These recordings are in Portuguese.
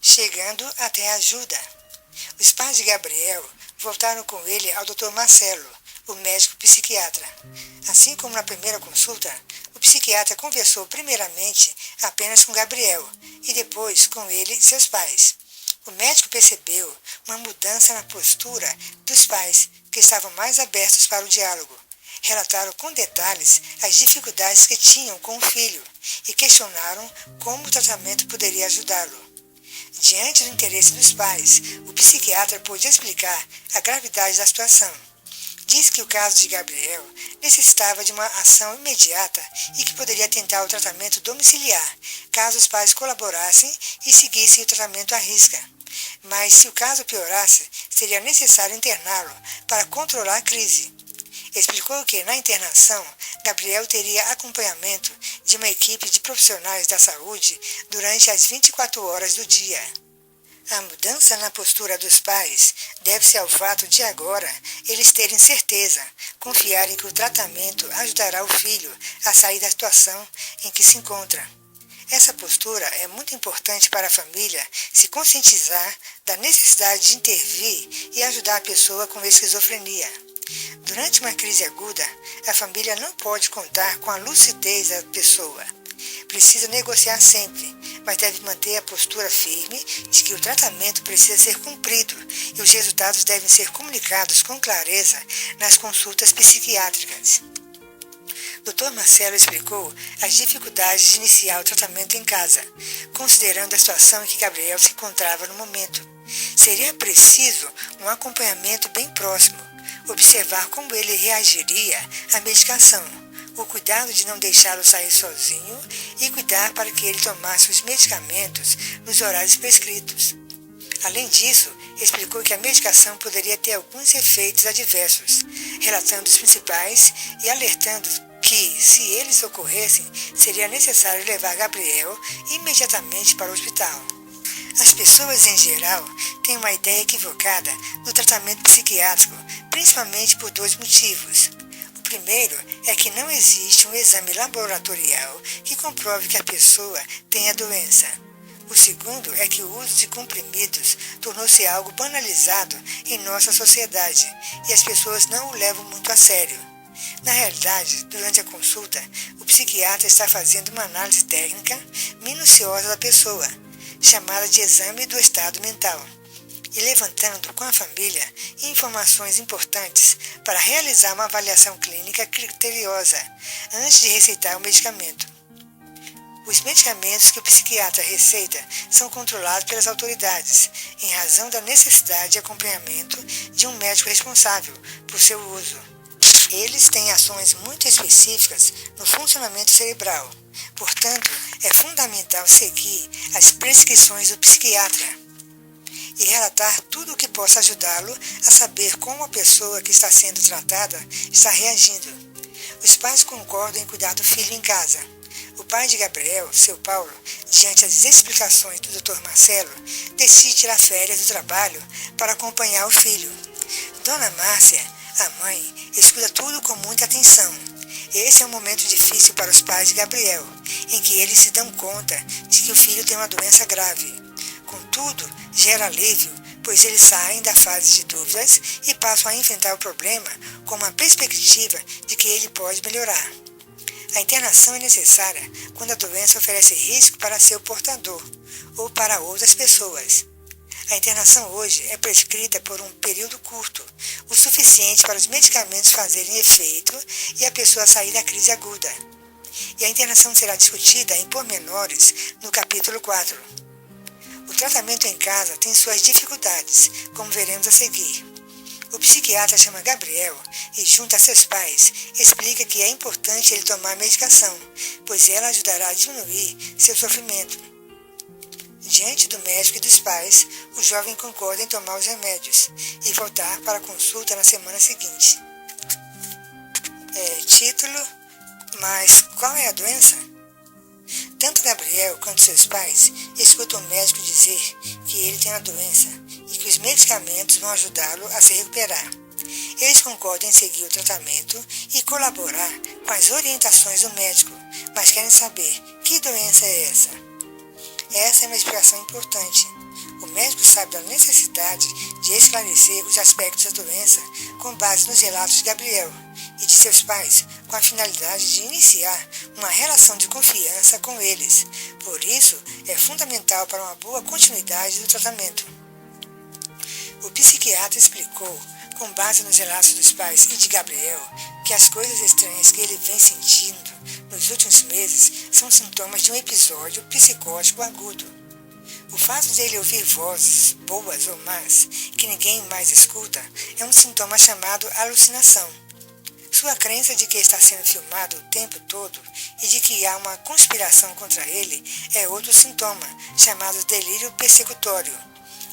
chegando até a ajuda. Os pais de Gabriel voltaram com ele ao Dr. Marcelo, o médico psiquiatra. Assim como na primeira consulta, o psiquiatra conversou primeiramente apenas com Gabriel e depois com ele e seus pais. O médico percebeu uma mudança na postura dos pais, que estavam mais abertos para o diálogo. Relataram com detalhes as dificuldades que tinham com o filho e questionaram como o tratamento poderia ajudá-lo. Diante do interesse dos pais, o psiquiatra pôde explicar a gravidade da situação. Disse que o caso de Gabriel necessitava de uma ação imediata e que poderia tentar o tratamento domiciliar, caso os pais colaborassem e seguissem o tratamento à risca. Mas se o caso piorasse, seria necessário interná-lo para controlar a crise. Explicou que, na internação, Gabriel teria acompanhamento de uma equipe de profissionais da saúde durante as 24 horas do dia. A mudança na postura dos pais deve-se ao fato de agora eles terem certeza, confiarem que o tratamento ajudará o filho a sair da situação em que se encontra. Essa postura é muito importante para a família se conscientizar da necessidade de intervir e ajudar a pessoa com esquizofrenia. Durante uma crise aguda, a família não pode contar com a lucidez da pessoa. Precisa negociar sempre, mas deve manter a postura firme de que o tratamento precisa ser cumprido e os resultados devem ser comunicados com clareza nas consultas psiquiátricas. Dr. Marcelo explicou as dificuldades de iniciar o tratamento em casa, considerando a situação em que Gabriel se encontrava no momento. Seria preciso um acompanhamento bem próximo, observar como ele reagiria à medicação, o cuidado de não deixá-lo sair sozinho e cuidar para que ele tomasse os medicamentos nos horários prescritos. Além disso, explicou que a medicação poderia ter alguns efeitos adversos, relatando os principais e alertando que, se eles ocorressem, seria necessário levar Gabriel imediatamente para o hospital. As pessoas, em geral, têm uma ideia equivocada do tratamento psiquiátrico, principalmente por 2 motivos. O primeiro é que não existe um exame laboratorial que comprove que a pessoa tem a doença. O segundo é que o uso de comprimidos tornou-se algo banalizado em nossa sociedade e as pessoas não o levam muito a sério. Na realidade, durante a consulta, o psiquiatra está fazendo uma análise técnica minuciosa da pessoa, chamada de exame do estado mental, e levantando com a família informações importantes para realizar uma avaliação clínica criteriosa antes de receitar o medicamento. Os medicamentos que o psiquiatra receita são controlados pelas autoridades, em razão da necessidade de acompanhamento de um médico responsável por seu uso. Eles têm ações muito específicas no funcionamento cerebral. Portanto, é fundamental seguir as prescrições do psiquiatra e relatar tudo o que possa ajudá-lo a saber como a pessoa que está sendo tratada está reagindo. Os pais concordam em cuidar do filho em casa. O pai de Gabriel, seu Paulo, diante das explicações do Dr. Marcelo, decide tirar férias do trabalho para acompanhar o filho. Dona Márcia, a mãe, escuta tudo com muita atenção. Esse é um momento difícil para os pais de Gabriel, em que eles se dão conta de que o filho tem uma doença grave. Contudo, gera alívio, pois eles saem da fase de dúvidas e passam a enfrentar o problema com uma perspectiva de que ele pode melhorar. A internação é necessária quando a doença oferece risco para seu portador ou para outras pessoas. A internação hoje é prescrita por um período curto, o suficiente para os medicamentos fazerem efeito e a pessoa sair da crise aguda. E a internação será discutida em pormenores no capítulo 4. O tratamento em casa tem suas dificuldades, como veremos a seguir. O psiquiatra chama Gabriel e, junto a seus pais, explica que é importante ele tomar a medicação, pois ela ajudará a diminuir seu sofrimento. Diante do médico e dos pais, o jovem concorda em tomar os remédios e voltar para a consulta na semana seguinte. Título: Mas qual é a doença? Tanto Gabriel quanto seus pais escutam o médico dizer que ele tem a doença e que os medicamentos vão ajudá-lo a se recuperar. Eles concordam em seguir o tratamento e colaborar com as orientações do médico, mas querem saber que doença é essa. Essa é uma explicação importante. O médico sabe da necessidade de esclarecer os aspectos da doença com base nos relatos de Gabriel e de seus pais, com a finalidade de iniciar uma relação de confiança com eles. Por isso, é fundamental para uma boa continuidade do tratamento. O psiquiatra explicou, com base nos relatos dos pais e de Gabriel, que as coisas estranhas que ele vem sentindo nos últimos meses são sintomas de um episódio psicótico agudo. O fato de ele ouvir vozes, boas ou más, que ninguém mais escuta, é um sintoma chamado alucinação. Sua crença de que está sendo filmado o tempo todo e de que há uma conspiração contra ele é outro sintoma, chamado delírio persecutório,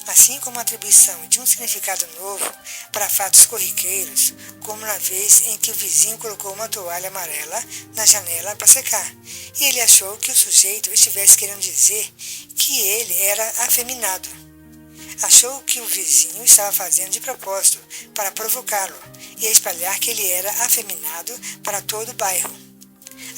assim como a atribuição de um significado novo para fatos corriqueiros, como na vez em que o vizinho colocou uma toalha amarela na janela para secar, e ele achou que o sujeito estivesse querendo dizer que ele era afeminado. Achou que o vizinho estava fazendo de propósito para provocá-lo e espalhar que ele era afeminado para todo o bairro.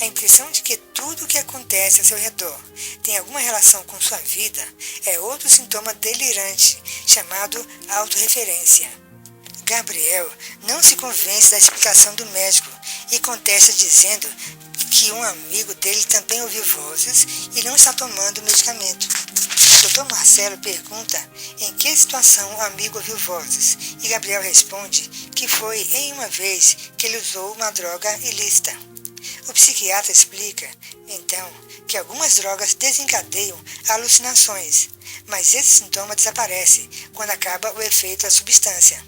A impressão de que tudo o que acontece ao seu redor tem alguma relação com sua vida é outro sintoma delirante, chamado autorreferência. Gabriel não se convence da explicação do médico e contesta dizendo que um amigo dele também ouviu vozes e não está tomando medicamento. Dr. Marcelo pergunta em que situação o amigo ouviu vozes e Gabriel responde que foi em uma vez que ele usou uma droga ilícita. O psiquiatra explica, então, que algumas drogas desencadeiam alucinações, mas esse sintoma desaparece quando acaba o efeito da substância.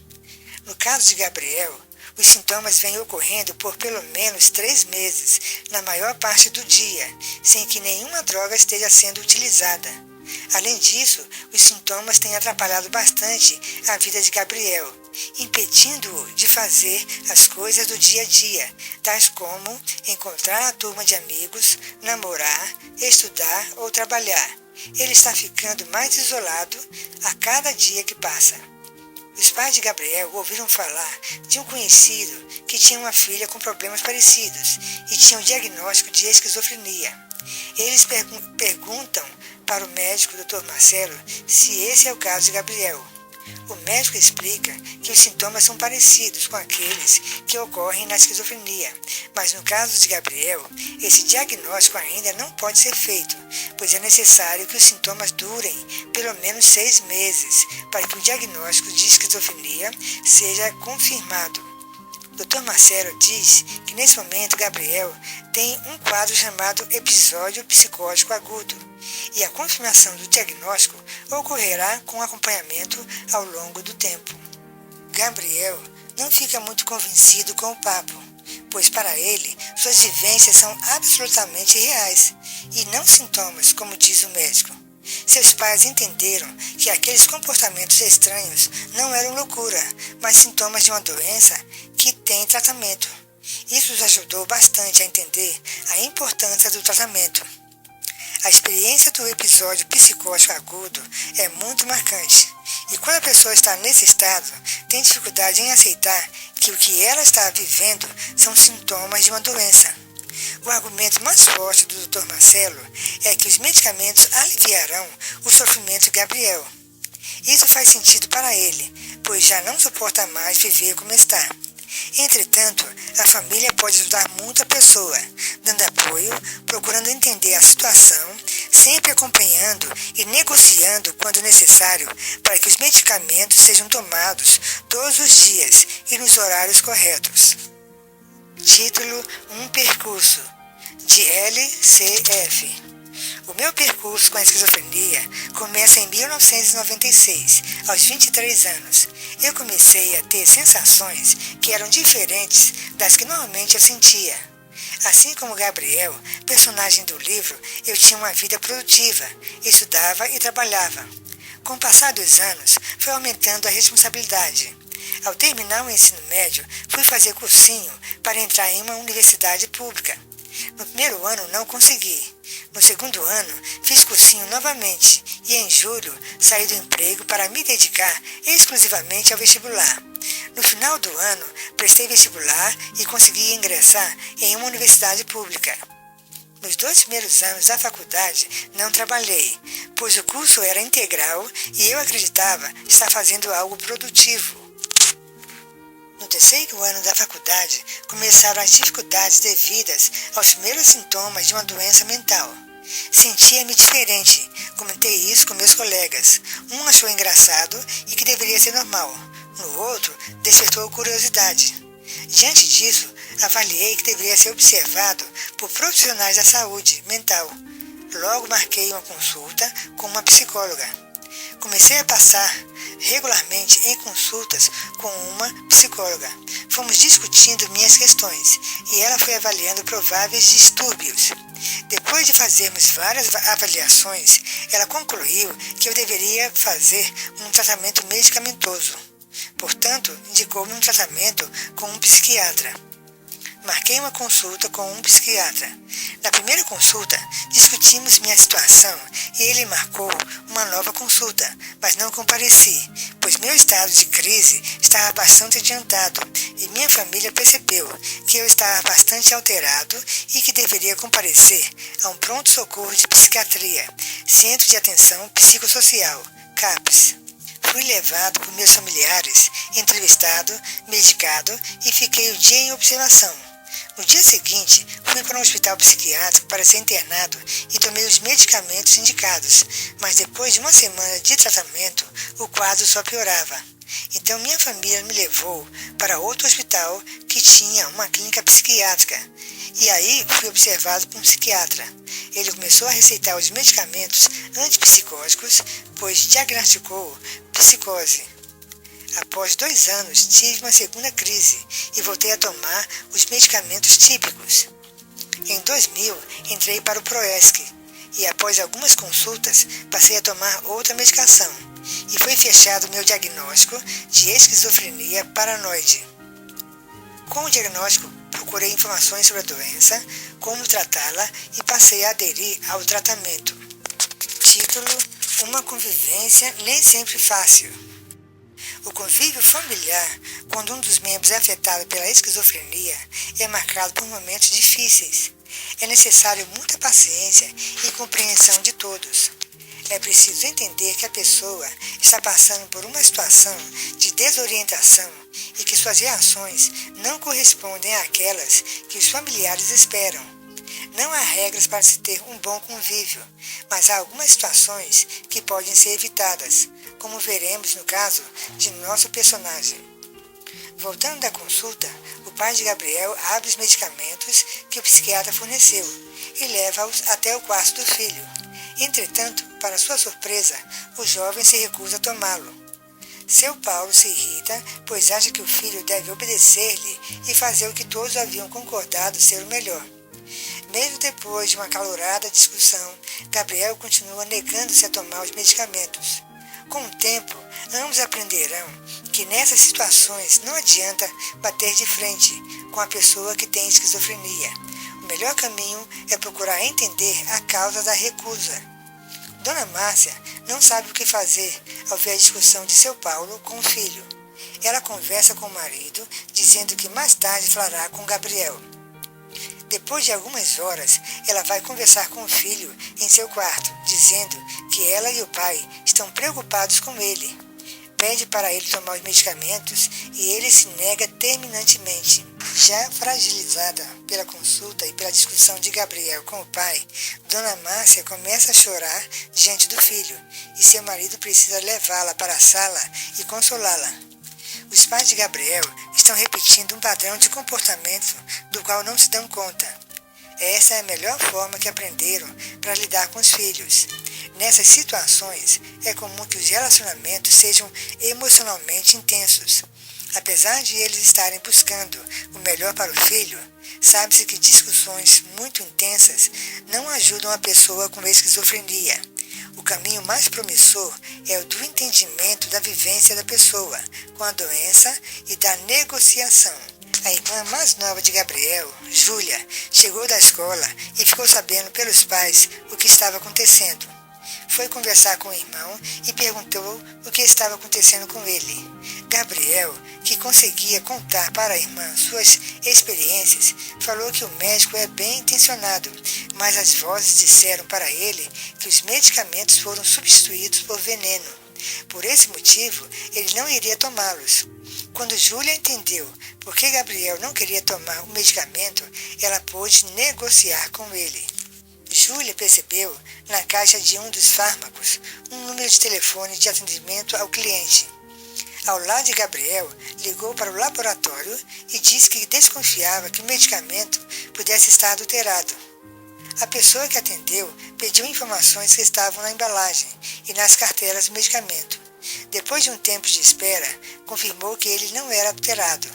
No caso de Gabriel, os sintomas vêm ocorrendo por pelo menos 3 meses, na maior parte do dia, sem que nenhuma droga esteja sendo utilizada. Além disso, os sintomas têm atrapalhado bastante a vida de Gabriel, impedindo-o de fazer as coisas do dia a dia, tais como encontrar a turma de amigos, namorar, estudar ou trabalhar. Ele está ficando mais isolado a cada dia que passa. Os pais de Gabriel ouviram falar de um conhecido que tinha uma filha com problemas parecidos e tinha um diagnóstico de esquizofrenia. Eles perguntam para o médico Dr. Marcelo se esse é o caso de Gabriel. O médico explica que os sintomas são parecidos com aqueles que ocorrem na esquizofrenia, mas no caso de Gabriel, esse diagnóstico ainda não pode ser feito, pois é necessário que os sintomas durem pelo menos 6 meses para que o diagnóstico de esquizofrenia seja confirmado. Dr. Marcelo diz que nesse momento Gabriel tem um quadro chamado episódio psicótico agudo e a confirmação do diagnóstico ocorrerá com acompanhamento ao longo do tempo. Gabriel não fica muito convencido com o papo, pois para ele suas vivências são absolutamente reais e não sintomas, como diz o médico. Seus pais entenderam que aqueles comportamentos estranhos não eram loucura, mas sintomas de uma doença que tem tratamento. Isso os ajudou bastante a entender a importância do tratamento. A experiência do episódio psicótico agudo é muito marcante, e quando a pessoa está nesse estado, tem dificuldade em aceitar que o que ela está vivendo são sintomas de uma doença. O argumento mais forte do Dr. Marcelo é que os medicamentos aliviarão o sofrimento de Gabriel. Isso faz sentido para ele, pois já não suporta mais viver como está. Entretanto, a família pode ajudar muito a pessoa, dando apoio, procurando entender a situação, sempre acompanhando e negociando quando necessário para que os medicamentos sejam tomados todos os dias e nos horários corretos. Título: Um percurso, de LCF. O meu percurso com a esquizofrenia começa em 1996, aos 23 anos. Eu comecei a ter sensações que eram diferentes das que normalmente eu sentia. Assim como Gabriel, personagem do livro, eu tinha uma vida produtiva, estudava e trabalhava. Com o passar dos anos, foi aumentando a responsabilidade. Ao terminar o ensino médio, fui fazer cursinho para entrar em uma universidade pública. No primeiro ano não consegui. No segundo ano, fiz cursinho novamente e em julho saí do emprego para me dedicar exclusivamente ao vestibular. No final do ano, prestei vestibular e consegui ingressar em uma universidade pública. Nos 2 primeiros anos da faculdade, não trabalhei, pois o curso era integral e eu acreditava estar fazendo algo produtivo. No 3º ano da faculdade, começaram as dificuldades devidas aos primeiros sintomas de uma doença mental. Sentia-me diferente, comentei isso com meus colegas. Um achou engraçado e que deveria ser normal. No outro, despertou curiosidade. Diante disso, avaliei que deveria ser observado por profissionais da saúde mental. Logo marquei uma consulta com uma psicóloga. Comecei a passar regularmente em consultas com uma psicóloga. Fomos discutindo minhas questões e ela foi avaliando prováveis distúrbios. Depois de fazermos várias avaliações, ela concluiu que eu deveria fazer um tratamento medicamentoso. Portanto, indicou-me um tratamento com um psiquiatra. Marquei uma consulta com um psiquiatra. Na primeira consulta, discutimos minha situação e ele marcou uma nova consulta, mas não compareci, pois meu estado de crise estava bastante adiantado e minha família percebeu que eu estava bastante alterado e que deveria comparecer a um pronto-socorro de psiquiatria, Centro de Atenção Psicossocial, CAPS. Fui levado por meus familiares, entrevistado, medicado e fiquei o dia em observação. No dia seguinte, fui para um hospital psiquiátrico para ser internado e tomei os medicamentos indicados, mas depois de uma semana de tratamento, o quadro só piorava. Então minha família me levou para outro hospital que tinha uma clínica psiquiátrica. E aí fui observado por um psiquiatra. Ele começou a receitar os medicamentos antipsicóticos, pois diagnosticou psicose. Após 2 anos, tive uma segunda crise e voltei a tomar os medicamentos típicos. Em 2000, entrei para o PROESC e, após algumas consultas, passei a tomar outra medicação e foi fechado meu diagnóstico de esquizofrenia paranoide. Com o diagnóstico, procurei informações sobre a doença, como tratá-la e passei a aderir ao tratamento. Título: Uma convivência nem sempre fácil. O convívio familiar, quando um dos membros é afetado pela esquizofrenia, é marcado por momentos difíceis. É necessário muita paciência e compreensão de todos. É preciso entender que a pessoa está passando por uma situação de desorientação e que suas reações não correspondem àquelas que os familiares esperam. Não há regras para se ter um bom convívio, mas há algumas situações que podem ser evitadas, como veremos no caso de nosso personagem. Voltando da consulta, o pai de Gabriel abre os medicamentos que o psiquiatra forneceu e leva-os até o quarto do filho. Entretanto, para sua surpresa, o jovem se recusa a tomá-lo. Seu Paulo se irrita, pois acha que o filho deve obedecer-lhe e fazer o que todos haviam concordado ser o melhor. Mesmo depois de uma acalorada discussão, Gabriel continua negando-se a tomar os medicamentos. Com o tempo, ambos aprenderão que nessas situações não adianta bater de frente com a pessoa que tem esquizofrenia. O melhor caminho é procurar entender a causa da recusa. Dona Márcia não sabe o que fazer ao ver a discussão de seu Paulo com o filho. Ela conversa com o marido, dizendo que mais tarde falará com Gabriel. Depois de algumas horas, ela vai conversar com o filho em seu quarto, dizendo que ela e o pai estão preocupados com ele. Pede para ele tomar os medicamentos e ele se nega terminantemente. Já fragilizada pela consulta e pela discussão de Gabriel com o pai, Dona Márcia começa a chorar diante do filho e seu marido precisa levá-la para a sala e consolá-la. Os pais de Gabriel estão repetindo um padrão de comportamento do qual não se dão conta. Essa é a melhor forma que aprenderam para lidar com os filhos. Nessas situações, é comum que os relacionamentos sejam emocionalmente intensos. Apesar de eles estarem buscando o melhor para o filho, sabe-se que discussões muito intensas não ajudam a pessoa com esquizofrenia. O caminho mais promissor é o do entendimento da vivência da pessoa com a doença e da negociação. A irmã mais nova de Gabriel, Júlia, chegou da escola e ficou sabendo pelos pais o que estava acontecendo. foi conversar com o irmão e perguntou o que estava acontecendo com ele. Gabriel, que conseguia contar para a irmã suas experiências, falou que o médico é bem intencionado, mas as vozes disseram para ele que os medicamentos foram substituídos por veneno. Por esse motivo, ele não iria tomá-los. Quando Júlia entendeu por que Gabriel não queria tomar o medicamento, ela pôde negociar com ele. Júlia percebeu na caixa de um dos fármacos um número de telefone de atendimento ao cliente. Ao lado de Gabriel, ligou para o laboratório e disse que desconfiava que o medicamento pudesse estar adulterado. A pessoa que atendeu pediu informações que estavam na embalagem e nas cartelas do medicamento. Depois de um tempo de espera, confirmou que ele não era adulterado.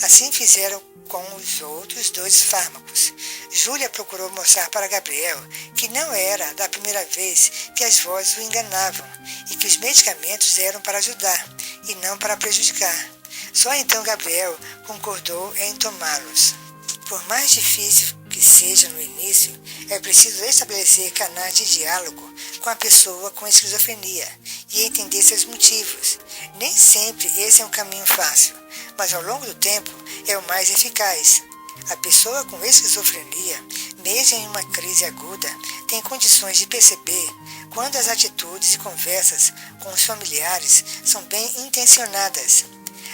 Assim fizeram com os outros 2 fármacos. Júlia procurou mostrar para Gabriel que não era da primeira vez que as vozes o enganavam e que os medicamentos eram para ajudar e não para prejudicar. Só então Gabriel concordou em tomá-los. Por mais difícil que seja no início, é preciso estabelecer canais de diálogo com a pessoa com esquizofrenia e entender seus motivos. Nem sempre esse é um caminho fácil, mas ao longo do tempo é o mais eficaz. A pessoa com esquizofrenia, mesmo em uma crise aguda, tem condições de perceber quando as atitudes e conversas com os familiares são bem intencionadas.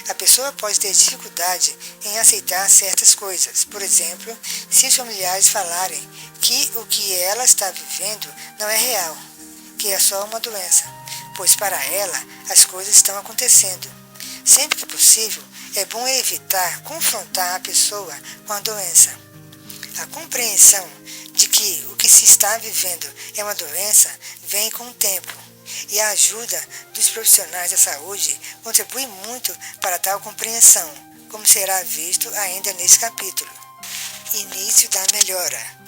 A pessoa pode ter dificuldade em aceitar certas coisas. Por exemplo, se os familiares falarem que o que ela está vivendo não é real, que é só uma doença, pois para ela as coisas estão acontecendo. Sempre que possível, é bom evitar confrontar a pessoa com a doença. A compreensão de que o que se está vivendo é uma doença vem com o tempo, e a ajuda dos profissionais da saúde contribui muito para tal compreensão, como será visto ainda nesse capítulo. Início da melhora.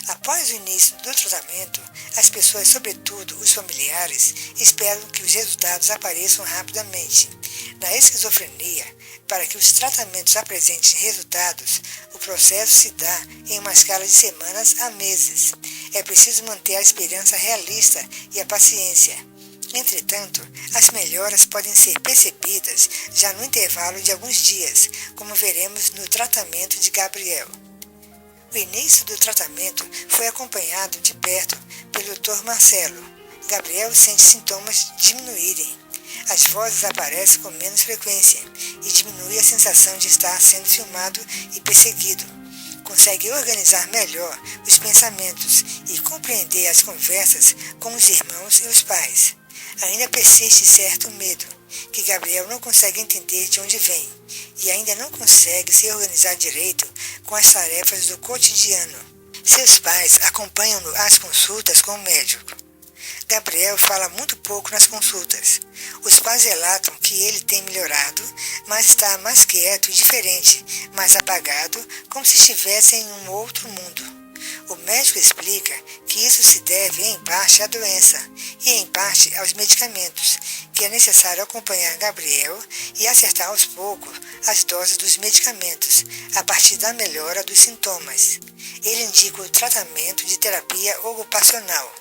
Após o início do tratamento, as pessoas, sobretudo os familiares, esperam que os resultados apareçam rapidamente. Na esquizofrenia, para que os tratamentos apresentem resultados, o processo se dá em uma escala de semanas a meses. É preciso manter a esperança realista e a paciência. Entretanto, as melhoras podem ser percebidas já no intervalo de alguns dias, como veremos no tratamento de Gabriel. O início do tratamento foi acompanhado de perto pelo Dr. Marcelo. Gabriel sente sintomas diminuírem. As vozes aparecem com menos frequência e diminui a sensação de estar sendo filmado e perseguido. Consegue organizar melhor os pensamentos e compreender as conversas com os irmãos e os pais. Ainda persiste certo medo, que Gabriel não consegue entender de onde vem e ainda não consegue se organizar direito com as tarefas do cotidiano. Seus pais acompanham-no às consultas com o médico. Gabriel fala muito pouco nas consultas. Os pais relatam que ele tem melhorado, mas está mais quieto e diferente, mais apagado, como se estivesse em um outro mundo. O médico explica que isso se deve em parte à doença e em parte aos medicamentos, que é necessário acompanhar Gabriel e acertar aos poucos as doses dos medicamentos, a partir da melhora dos sintomas. Ele indica o tratamento de terapia ocupacional.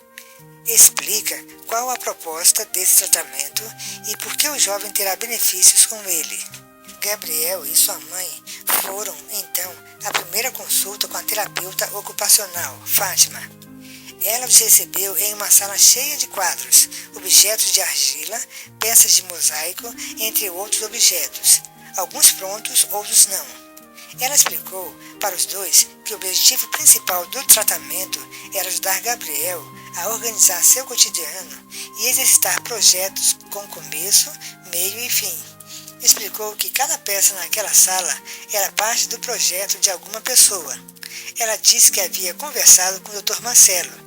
Explica qual a proposta desse tratamento e por que o jovem terá benefícios com ele. Gabriel e sua mãe foram, então, à primeira consulta com a terapeuta ocupacional, Fátima. Ela os recebeu em uma sala cheia de quadros, objetos de argila, peças de mosaico, entre outros objetos, alguns prontos, outros não. Ela explicou para os dois que o objetivo principal do tratamento era ajudar Gabriel a organizar seu cotidiano e exercitar projetos com começo, meio e fim. Explicou que cada peça naquela sala era parte do projeto de alguma pessoa. Ela disse que havia conversado com o Dr. Marcelo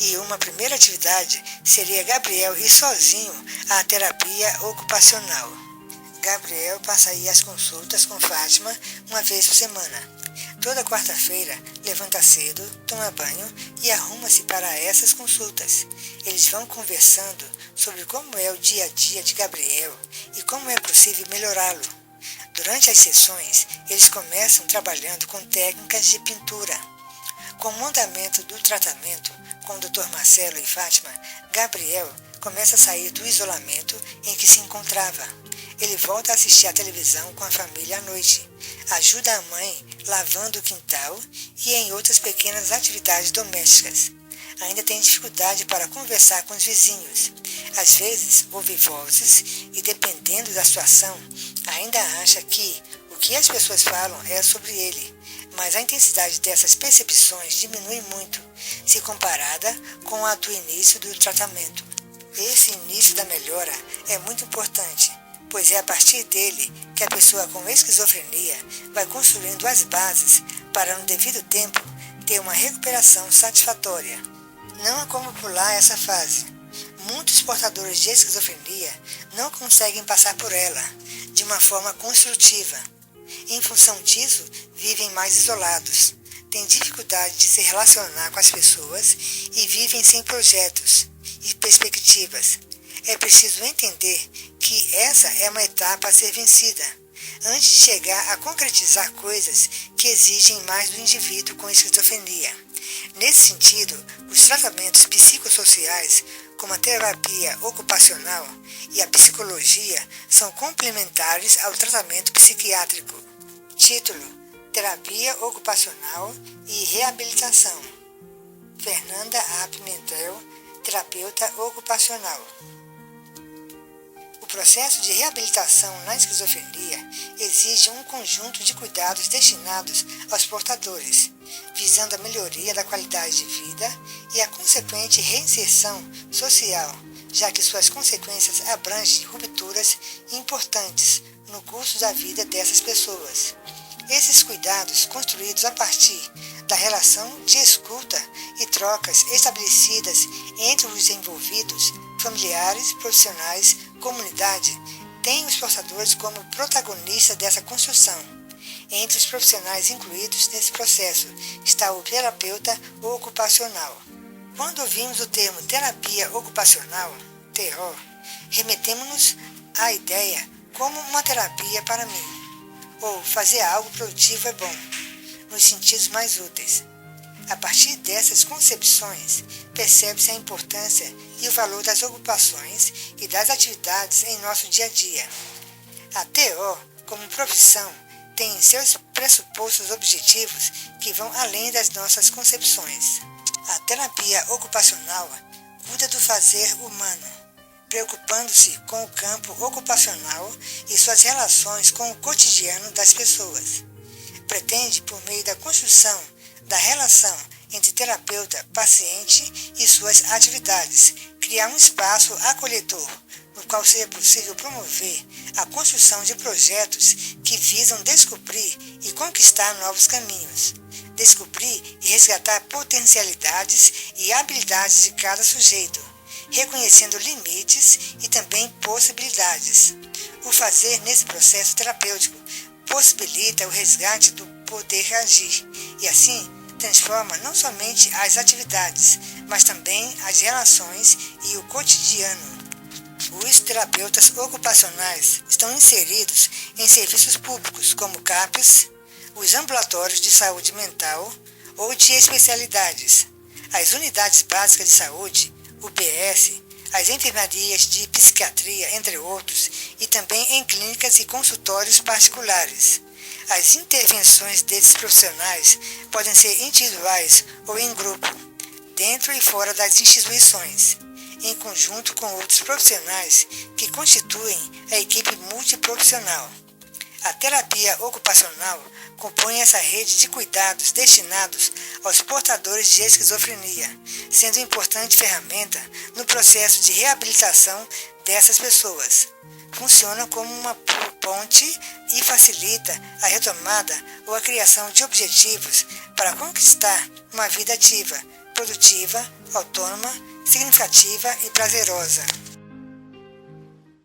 e uma primeira atividade seria Gabriel ir sozinho à terapia ocupacional. Gabriel passaria as consultas com Fátima uma vez por semana. Toda quarta-feira, levanta cedo, toma banho e arruma-se para essas consultas. Eles vão conversando sobre como é o dia a dia de Gabriel e como é possível melhorá-lo. Durante as sessões, eles começam trabalhando com técnicas de pintura. Com o andamento do tratamento, com o Dr. Marcelo e Fátima, Gabriel começa a sair do isolamento em que se encontrava. Ele volta a assistir à televisão com a família à noite, ajuda a mãe lavando o quintal e em outras pequenas atividades domésticas. Ainda tem dificuldade para conversar com os vizinhos. Às vezes ouve vozes e, dependendo da situação, ainda acha que o que as pessoas falam é sobre ele, mas a intensidade dessas percepções diminui muito, se comparada com a do início do tratamento. Esse início da melhora é muito importante, pois é a partir dele que a pessoa com esquizofrenia vai construindo as bases para, no devido tempo, ter uma recuperação satisfatória. Não há como pular essa fase. Muitos portadores de esquizofrenia não conseguem passar por ela de uma forma construtiva. Em função disso, vivem mais isolados, têm dificuldade de se relacionar com as pessoas e vivem sem projetos e perspectivas. É preciso entender que essa é uma etapa a ser vencida, antes de chegar a concretizar coisas que exigem mais do indivíduo com esquizofrenia. Nesse sentido, os tratamentos psicossociais, como a terapia ocupacional e a psicologia, são complementares ao tratamento psiquiátrico. Título: Terapia Ocupacional e Reabilitação. Fernanda A. Pimentel, terapeuta ocupacional. O processo de reabilitação na esquizofrenia exige um conjunto de cuidados destinados aos portadores, visando a melhoria da qualidade de vida e a consequente reinserção social, já que suas consequências abrangem rupturas importantes no curso da vida dessas pessoas. Esses cuidados, construídos a partir da relação de escuta e trocas estabelecidas entre os envolvidos, familiares, profissionais, comunidade, têm os portadores como protagonistas dessa construção. Entre os profissionais incluídos nesse processo está o terapeuta ocupacional. Quando ouvimos o termo terapia ocupacional, TO, remetemos-nos à ideia como uma terapia para mim, ou fazer algo produtivo é bom, nos sentidos mais úteis. A partir dessas concepções, percebe-se a importância e o valor das ocupações e das atividades em nosso dia a dia. A TO, como profissão, tem em seus pressupostos objetivos que vão além das nossas concepções. A terapia ocupacional cuida do fazer humano, preocupando-se com o campo ocupacional e suas relações com o cotidiano das pessoas. Pretende, por meio da construção da relação entre terapeuta-paciente e suas atividades, criar um espaço acolhedor, no qual seja possível promover a construção de projetos que visam descobrir e conquistar novos caminhos, descobrir e resgatar potencialidades e habilidades de cada sujeito, reconhecendo limites e também possibilidades. O fazer nesse processo terapêutico possibilita o resgate do poder agir e, assim, transforma não somente as atividades, mas também as relações e o cotidiano. Os terapeutas ocupacionais estão inseridos em serviços públicos como CAPs, os ambulatórios de saúde mental ou de especialidades, as unidades básicas de saúde, UBS, as enfermarias de psiquiatria, entre outros, e também em clínicas e consultórios particulares. As intervenções desses profissionais podem ser individuais ou em grupo, dentro e fora das instituições, em conjunto com outros profissionais que constituem a equipe multiprofissional. A terapia ocupacional compõe essa rede de cuidados destinados aos portadores de esquizofrenia, sendo importante ferramenta no processo de reabilitação dessas pessoas. Funciona como uma ponte e facilita a retomada ou a criação de objetivos para conquistar uma vida ativa, produtiva, autônoma, significativa e prazerosa.